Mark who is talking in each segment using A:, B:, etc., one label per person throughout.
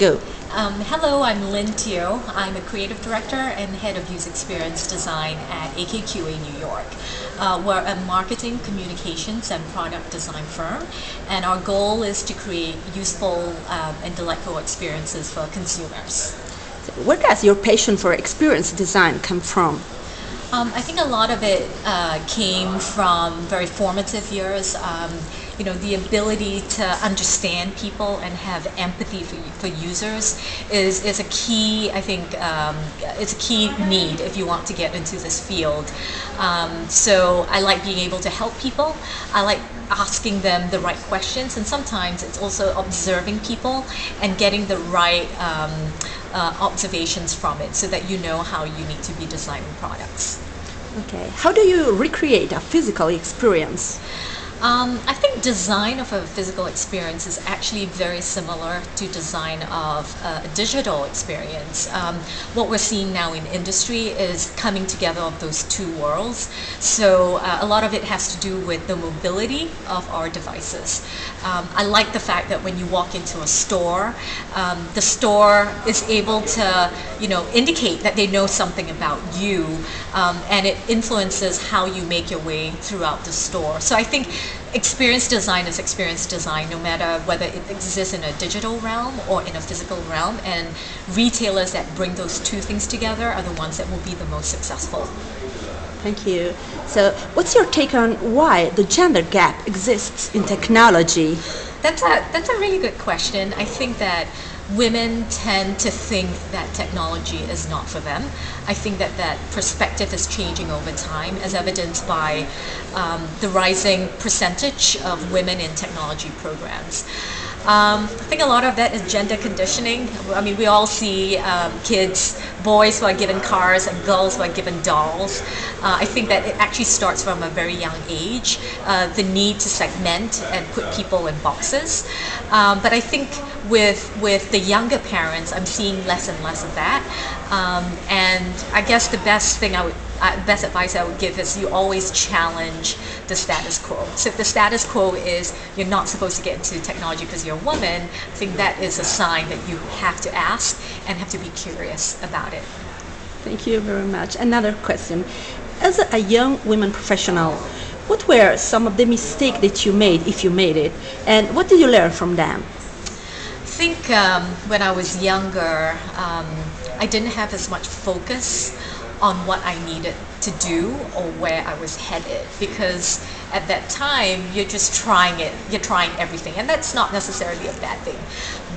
A: Go.
B: Hello, I'm Lynn Teo. I'm a creative director and head of user experience design at AKQA New York. We're a marketing, communications, and product design firm, and our goal is to create useful and delightful experiences for consumers.
A: Where does your passion for experience design come from?
B: I think a lot of it came from very formative years. The ability to understand people and have empathy for users is a key, I think, it's a key need if you want to get into this field. So I like being able to help people. I like asking them the right questions, and sometimes it's also observing people and getting the right observations from it so that you know how you need to be designing products.
A: Okay. How do you recreate a physical experience?
B: I think design of a physical experience is actually very similar to design of a digital experience. What we're seeing now in industry is coming together of those two worlds. So a lot of it has to do with the mobility of our devices. I like the fact that when you walk into a store, the store is able to, indicate that they know something about you, and it influences how you make your way throughout the store. So I think experience design is experience design, no matter whether it exists in a digital realm or in a physical realm, and retailers that bring those two things together are the ones that will be the most successful.
A: Thank you. So what's your take on why the gender gap exists in technology?
B: That's a really good question. I think that women tend to think that technology is not for them. I think that perspective is changing over time, as evidenced by the rising percentage of women in technology programs. I think a lot of that is gender conditioning. I mean, we all see kids, boys who are given cars and girls who are given dolls. I think that it actually starts from a very young age, the need to segment and put people in boxes. But I think with the younger parents, I'm seeing less and less of that. And I guess the best advice I would give is you always challenge the status quo. So if the status quo is you're not supposed to get into technology because you're a woman, I think that is a sign that you have to ask and have to be curious about it.
A: Thank you very much. Another question. As a young women professional, what were some of the mistakes that you made, if you made it, and what did you learn from them?
B: I think when I was younger, I didn't have as much focus on what I needed to do or where I was headed, because at that time you're just trying it, you're trying everything, and that's not necessarily a bad thing.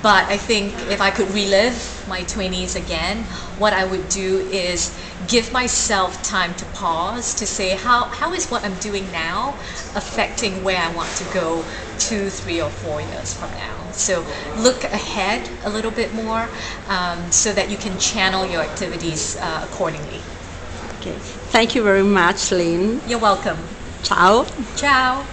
B: But I think if I could relive my 20s again, what I would do is give myself time to pause to say how is what I'm doing now affecting where I want to go 2, 3, or 4 years from now. So look ahead a little bit more so that you can channel your activities accordingly.
A: Okay. Thank you very much, Lynn.
B: You're welcome.
A: Ciao.
B: Ciao.